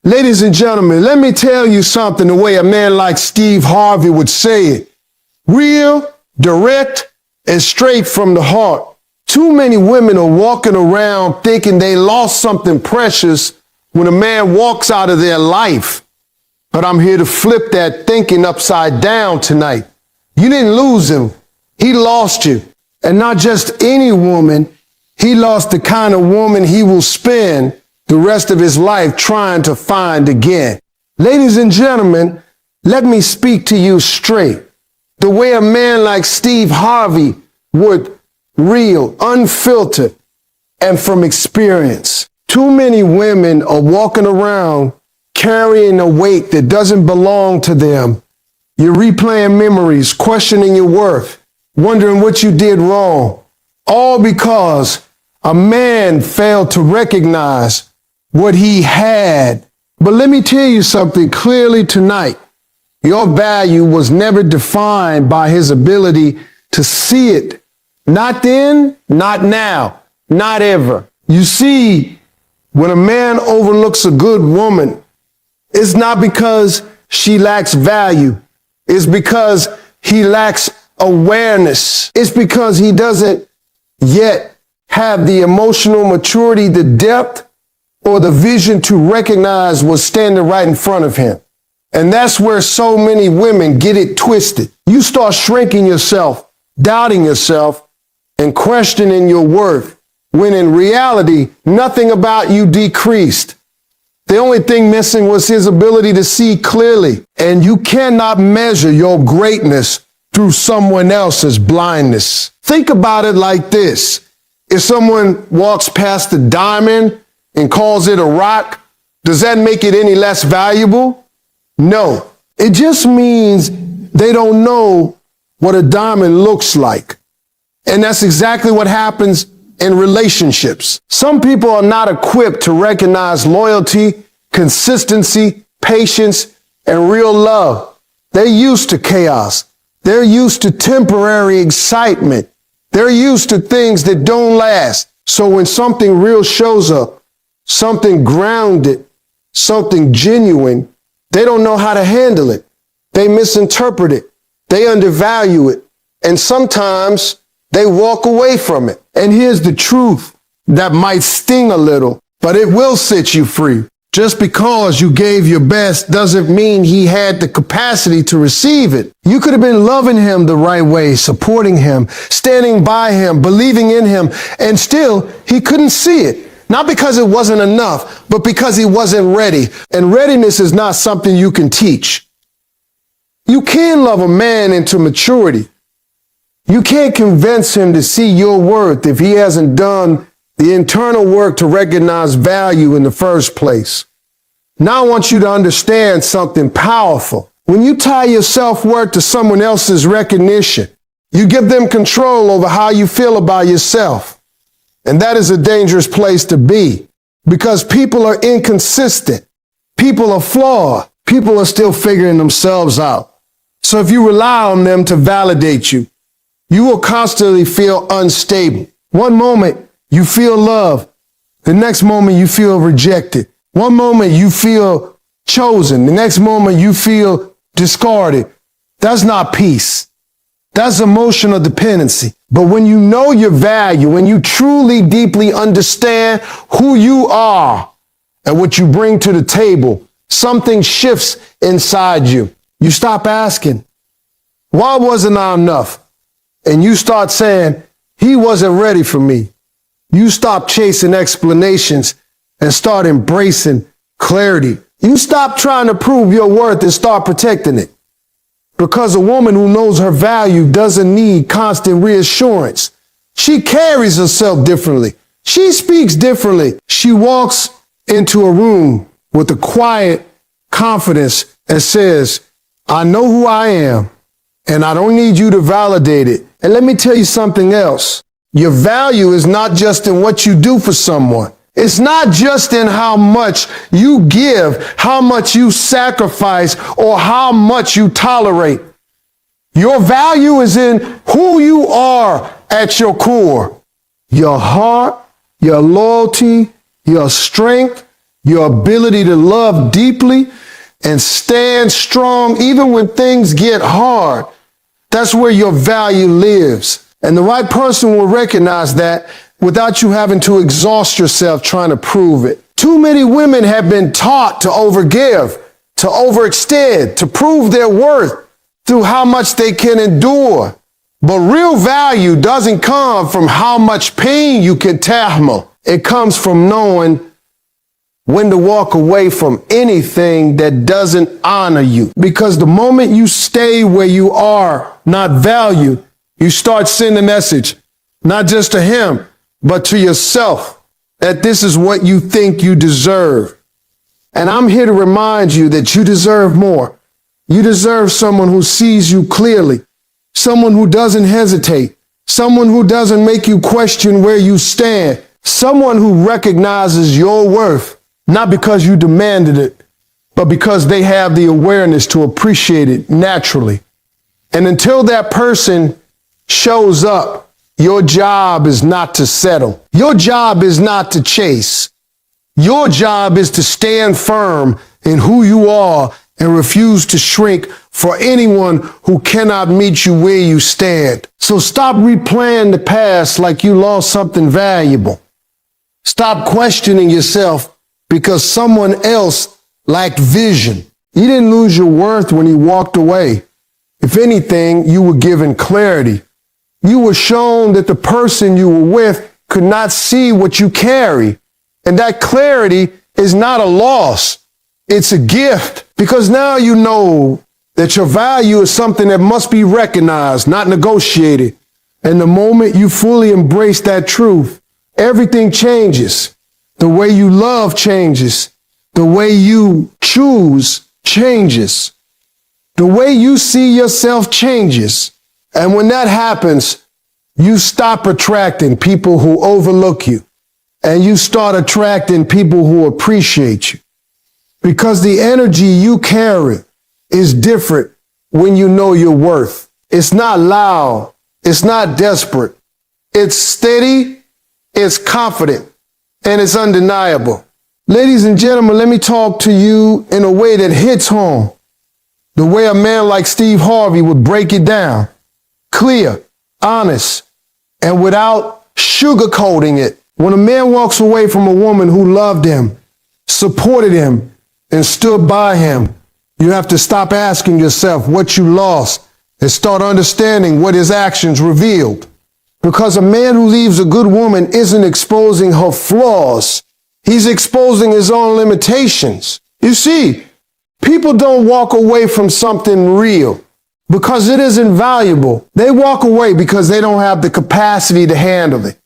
Ladies and gentlemen, let me tell you something the way a man like Steve Harvey would say it. Real, direct, and straight from the heart. Too many women are walking around thinking they lost something precious when a man walks out of their life. But I'm here to flip that thinking upside down tonight. You didn't lose him. He lost you. And not just any woman. He lost the kind of woman he will spend the rest of his life trying to find again. Ladies and gentlemen, let me speak to you straight. The way a man like Steve Harvey would, real, unfiltered, and from experience. Too many women are walking around carrying a weight that doesn't belong to them. You're replaying memories, questioning your worth, wondering what you did wrong, all because a man failed to recognize what he had. But let me tell you something clearly tonight. Your value was never defined by his ability to see it. Not then, not now, not ever. You see, when a man overlooks a good woman, it's not because she lacks value. It's because he lacks awareness. It's because he doesn't yet have the emotional maturity, the depth, or the vision to recognize what's standing right in front of him. And that's where so many women get it twisted. You start shrinking yourself, doubting yourself, and questioning your worth, when in reality, nothing about you decreased. The only thing missing was his ability to see clearly. And you cannot measure your greatness through someone else's blindness. Think about it like this. If someone walks past a diamond and calls it a rock, does that make it any less valuable? No. It just means they don't know what a diamond looks like. And that's exactly what happens in relationships. Some people are not equipped to recognize loyalty, consistency, patience, and real love. They're used to chaos. They're used to temporary excitement. They're used to things that don't last. So when something real shows up, something grounded, something genuine, they don't know how to handle it. They misinterpret it. They undervalue it. And sometimes they walk away from it. And here's the truth that might sting a little, but it will set you free. Just because you gave your best doesn't mean he had the capacity to receive it. You could have been loving him the right way, supporting him, standing by him, believing in him, and still he couldn't see it. Not because it wasn't enough, but because he wasn't ready. And readiness is not something you can teach. You can love a man into maturity. You can't convince him to see your worth if he hasn't done the internal work to recognize value in the first place. Now I want you to understand something powerful. When you tie your self-worth to someone else's recognition, you give them control over how you feel about yourself. And that is a dangerous place to be, because people are inconsistent. People are flawed. People are still figuring themselves out. So if you rely on them to validate you, you will constantly feel unstable. One moment you feel love. The next moment you feel rejected. One moment you feel chosen. The next moment you feel discarded. That's not peace. That's emotional dependency. But when you know your value, when you truly, deeply understand who you are and what you bring to the table, something shifts inside you. You stop asking, why wasn't I enough? And you start saying, he wasn't ready for me. You stop chasing explanations and start embracing clarity. You stop trying to prove your worth and start protecting it. Because a woman who knows her value doesn't need constant reassurance. She carries herself differently. She speaks differently. She walks into a room with a quiet confidence and says, I know who I am, and I don't need you to validate it. And let me tell you something else. Your value is not just in what you do for someone. It's not just in how much you give, how much you sacrifice, or how much you tolerate. Your value is in who you are at your core. Your heart, your loyalty, your strength, your ability to love deeply and stand strong even when things get hard. That's where your value lives. And the right person will recognize that without you having to exhaust yourself trying to prove it. Too many women have been taught to overgive, to overextend, to prove their worth through how much they can endure. But real value doesn't come from how much pain you can tahammul. It comes from knowing when to walk away from anything that doesn't honor you. Because the moment you stay where you are, not valued, you start sending a message, not just to him, but to yourself, that this is what you think you deserve. And I'm here to remind you that you deserve more. You deserve someone who sees you clearly, someone who doesn't hesitate, someone who doesn't make you question where you stand, someone who recognizes your worth, not because you demanded it, but because they have the awareness to appreciate it naturally. And until that person shows up, your job is not to settle. Your job is not to chase. Your job is to stand firm in who you are and refuse to shrink for anyone who cannot meet you where you stand. So stop replaying the past like you lost something valuable. Stop questioning yourself because someone else lacked vision. You didn't lose your worth when you walked away. If anything, you were given clarity. You were shown that the person you were with could not see what you carry. And that clarity is not a loss. It's a gift, because now you know that your value is something that must be recognized, not negotiated. And the moment you fully embrace that truth, everything changes. The way you love changes. The way you choose changes. The way you see yourself changes. And when that happens, you stop attracting people who overlook you, and you start attracting people who appreciate you. Because the energy you carry is different when you know your worth. It's not loud. It's not desperate. It's steady. It's confident. And it's undeniable. Ladies and gentlemen, let me talk to you in a way that hits home. The way a man like Steve Harvey would break it down. Clear, honest, and without sugarcoating it. When a man walks away from a woman who loved him, supported him, and stood by him, you have to stop asking yourself what you lost and start understanding what his actions revealed. Because a man who leaves a good woman isn't exposing her flaws. He's exposing his own limitations. You see, people don't walk away from something real because it isn't valuable. They walk away because they don't have the capacity to handle it.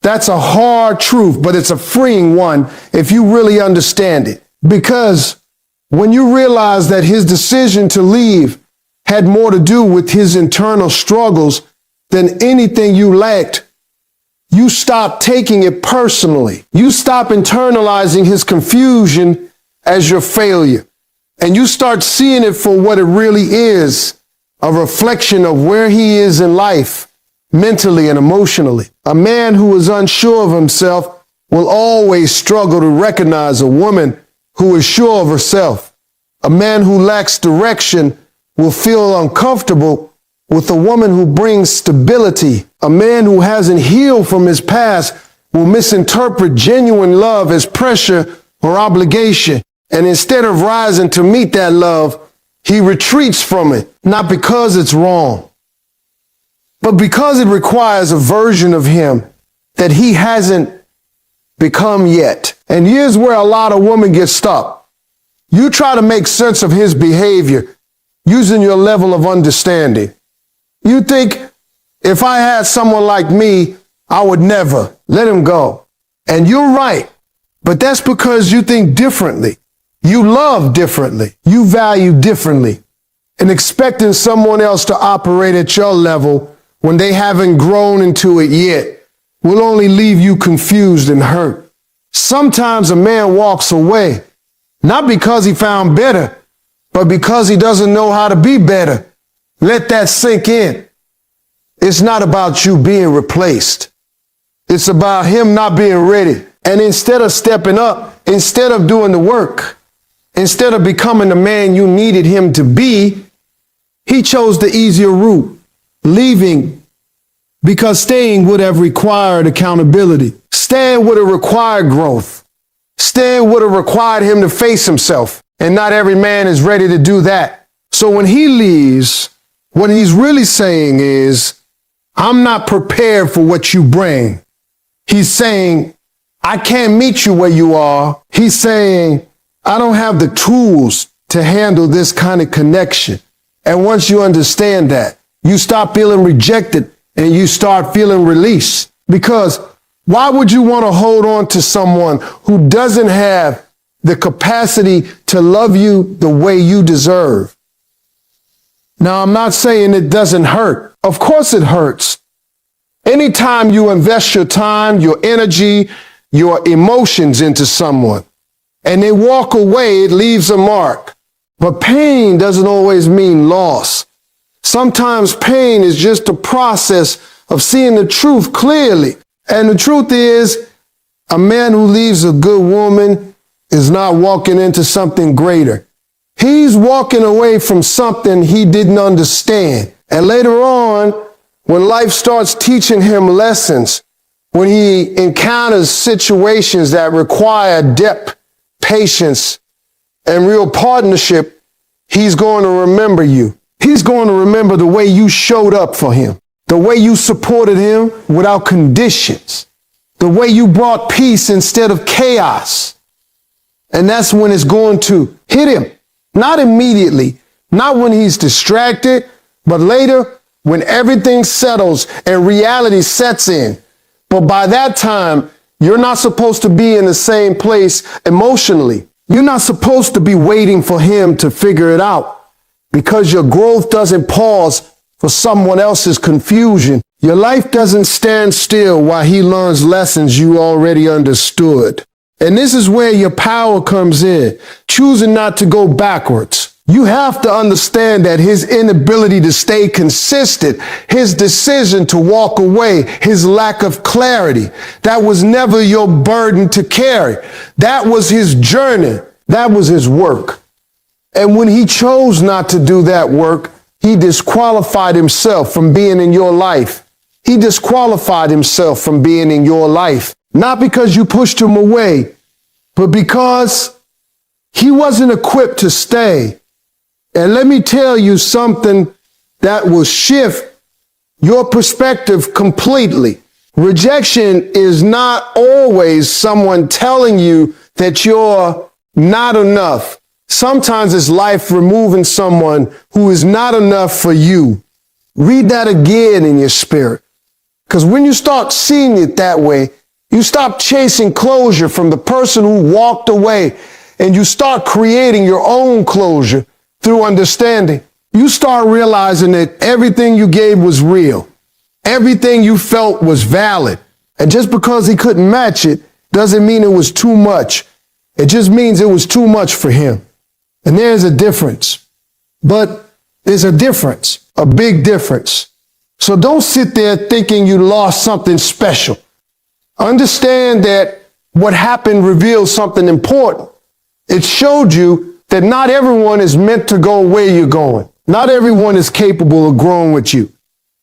That's a hard truth, but it's a freeing one if you really understand it. Because when you realize that his decision to leave had more to do with his internal struggles than anything you lacked, you stop taking it personally. You stop internalizing his confusion as your failure. And you start seeing it for what it really is, a reflection of where he is in life, mentally and emotionally. A man who is unsure of himself will always struggle to recognize a woman who is sure of herself. A man who lacks direction will feel uncomfortable with a woman who brings stability. A man who hasn't healed from his past will misinterpret genuine love as pressure or obligation. And instead of rising to meet that love, he retreats from it, not because it's wrong, but because it requires a version of him that he hasn't become yet. And here's where a lot of women get stuck. You try to make sense of his behavior using your level of understanding. You think, if I had someone like me, I would never let him go. And you're right, but that's because you think differently. You love differently. You value differently. And expecting someone else to operate at your level when they haven't grown into it yet will only leave you confused and hurt. Sometimes a man walks away, not because he found better, but because he doesn't know how to be better. Let that sink in. It's not about you being replaced. It's about him not being ready. And instead of stepping up, instead of doing the work, instead of becoming the man you needed him to be, he chose the easier route, leaving, because staying would have required accountability. Staying would have required growth. Staying would have required him to face himself. And not every man is ready to do that. So when he leaves, what he's really saying is, I'm not prepared for what you bring. He's saying, I can't meet you where you are. He's saying, I don't have the tools to handle this kind of connection. And once you understand that, you stop feeling rejected and you start feeling release. Because why would you want to hold on to someone who doesn't have the capacity to love you the way you deserve? Now, I'm not saying it doesn't hurt. Of course it hurts. Anytime you invest your time, your energy, your emotions into someone, and they walk away, it leaves a mark. But pain doesn't always mean loss. Sometimes pain is just a process of seeing the truth clearly. And the truth is, a man who leaves a good woman is not walking into something greater. He's walking away from something he didn't understand. And later on, when life starts teaching him lessons, when he encounters situations that require depth, patience, and real partnership, he's going to remember you. He's going to remember the way you showed up for him, the way you supported him without conditions, the way you brought peace instead of chaos. And that's when it's going to hit him. Not immediately, not when he's distracted, but later when everything settles and reality sets in. But by that time, you're not supposed to be in the same place emotionally. You're not supposed to be waiting for him to figure it out, because your growth doesn't pause for someone else's confusion. Your life doesn't stand still while he learns lessons you already understood. And this is where your power comes in, choosing not to go backwards. You have to understand that his inability to stay consistent, his decision to walk away, his lack of clarity, that was never your burden to carry. That was his journey. That was his work. And when he chose not to do that work, he disqualified himself from being in your life. He disqualified himself from being in your life, not because you pushed him away, but because he wasn't equipped to stay. And let me tell you something that will shift your perspective completely. Rejection is not always someone telling you that you're not enough. Sometimes it's life removing someone who is not enough for you. Read that again in your spirit. Because when you start seeing it that way, you stop chasing closure from the person who walked away, and you start creating your own closure through understanding. You start realizing that everything you gave was real. Everything you felt was valid. And just because he couldn't match it doesn't mean it was too much. It just means it was too much for him. And there's a difference. But there's a difference, a big difference. So don't sit there thinking you lost something special. Understand that what happened reveals something important. It showed you that not everyone is meant to go where you're going. Not everyone is capable of growing with you.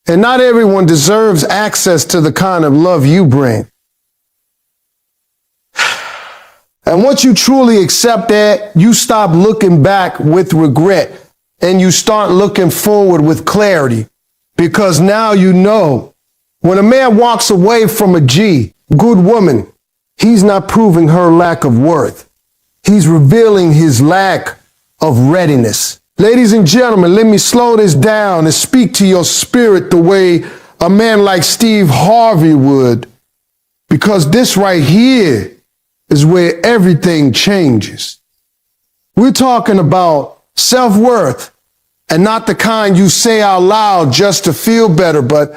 And not everyone deserves access to the kind of love you bring. And once you truly accept that, you stop looking back with regret and you start looking forward with clarity. Because now you know, when a man walks away from a good woman, he's not proving her lack of worth. He's revealing his lack of readiness. Ladies and gentlemen, let me slow this down and speak to your spirit the way a man like Steve Harvey would, because this right here is where everything changes. We're talking about self-worth, and not the kind you say out loud just to feel better, but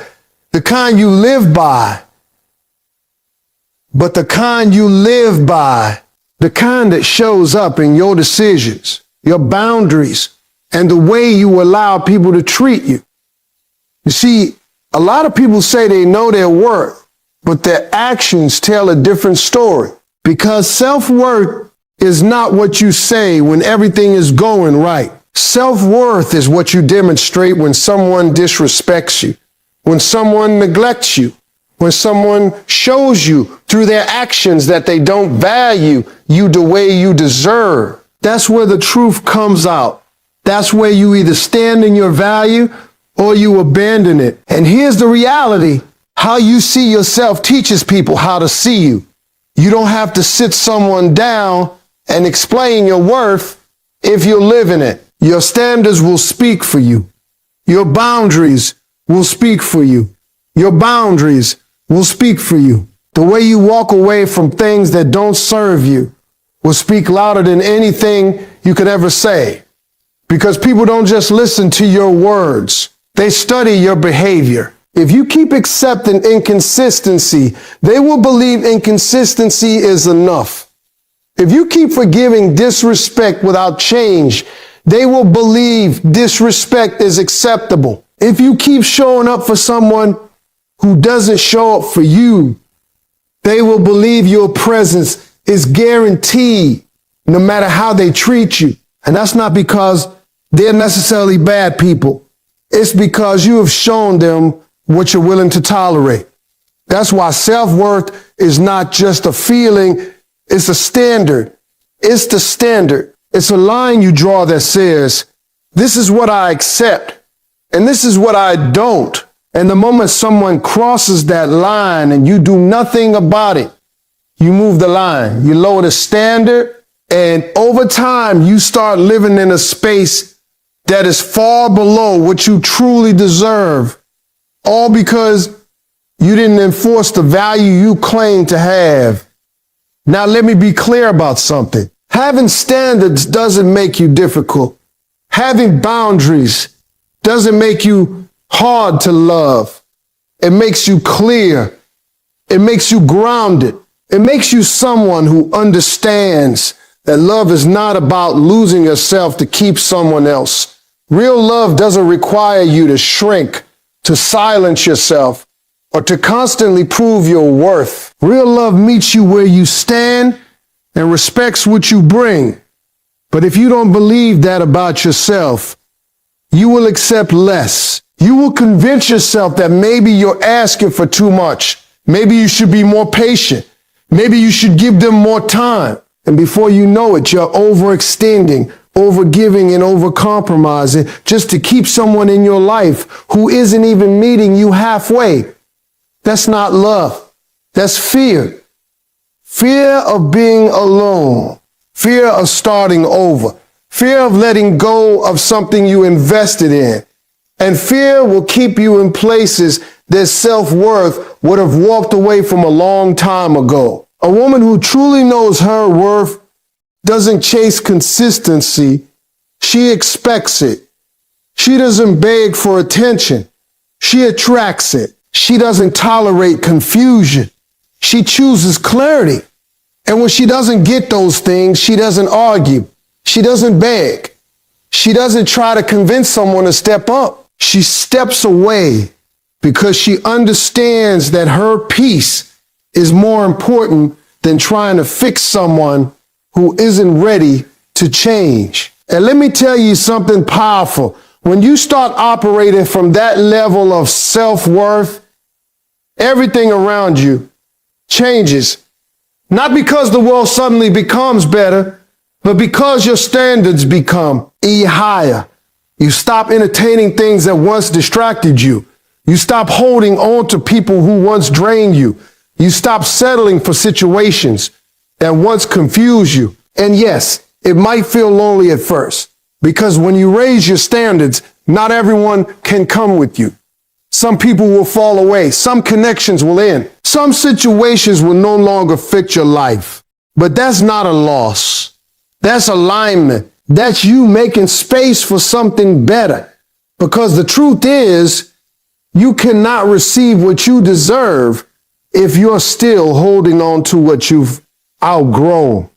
the kind you live by. But the kind you live by. The kind that shows up in your decisions, your boundaries, and the way you allow people to treat you. You see, a lot of people say they know their worth, but their actions tell a different story. Because self-worth is not what you say when everything is going right. Self-worth is what you demonstrate when someone disrespects you, when someone neglects you, when someone shows you through their actions that they don't value you the way you deserve. That's where the truth comes out. That's where you either stand in your value or you abandon it. And here's the reality. How you see yourself teaches people how to see you. You don't have to sit someone down and explain your worth if you're living it. Your standards will speak for you. Your boundaries will speak for you. Your boundaries will speak for you. The way you walk away from things that don't serve you will speak louder than anything you could ever say. Because people don't just listen to your words. They study your behavior. If you keep accepting inconsistency, they will believe inconsistency is enough. If you keep forgiving disrespect without change, they will believe disrespect is acceptable. If you keep showing up for someone who doesn't show up for you, they will believe your presence is guaranteed no matter how they treat you. And that's not because they're necessarily bad people. It's because you have shown them what you're willing to tolerate. That's why self-worth is not just a feeling, it's a standard. It's the standard. It's a line you draw that says, this is what I accept and this is what I don't. And the moment someone crosses that line and you do nothing about it, you move the line, you lower the standard, and over time you start living in a space that is far below what you truly deserve, all because you didn't enforce the value you claim to have. Now let me be clear about something. Having standards doesn't make you difficult. Having boundaries doesn't make you hard to love. It makes you clear. It makes you grounded. It makes you someone who understands that love is not about losing yourself to keep someone else. Real love doesn't require you to shrink, to silence yourself, or to constantly prove your worth. Real love meets you where you stand and respects what you bring. But if you don't believe that about yourself, you will accept less. You will convince yourself that maybe you're asking for too much. Maybe you should be more patient. Maybe you should give them more time. And before you know it, you're overextending, overgiving, and overcompromising just to keep someone in your life who isn't even meeting you halfway. That's not love. That's fear. Fear of being alone. Fear of starting over. Fear of letting go of something you invested in. And fear will keep you in places that self-worth would have walked away from a long time ago. A woman who truly knows her worth doesn't chase consistency. She expects it. She doesn't beg for attention. She attracts it. She doesn't tolerate confusion. She chooses clarity. And when she doesn't get those things, she doesn't argue. She doesn't beg. She doesn't try to convince someone to step up. She steps away because she understands that her peace is more important than trying to fix someone who isn't ready to change. And let me tell you something powerful. When you start operating from that level of self-worth, everything around you changes. Not because the world suddenly becomes better, but because your standards become higher. You stop entertaining things that once distracted you. You stop holding on to people who once drained you. You stop settling for situations that once confused you. And yes, it might feel lonely at first, because when you raise your standards, not everyone can come with you. Some people will fall away. Some connections will end. Some situations will no longer fit your life. But that's not a loss. That's alignment. That's you making space for something better. Because the truth is, you cannot receive what you deserve if you're still holding on to what you've outgrown.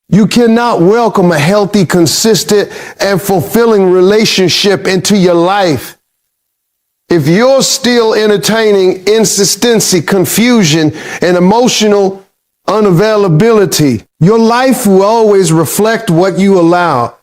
You cannot welcome a healthy, consistent, and fulfilling relationship into your life if you're still entertaining inconsistency, confusion, and emotional unavailability. Your life will always reflect what you allow.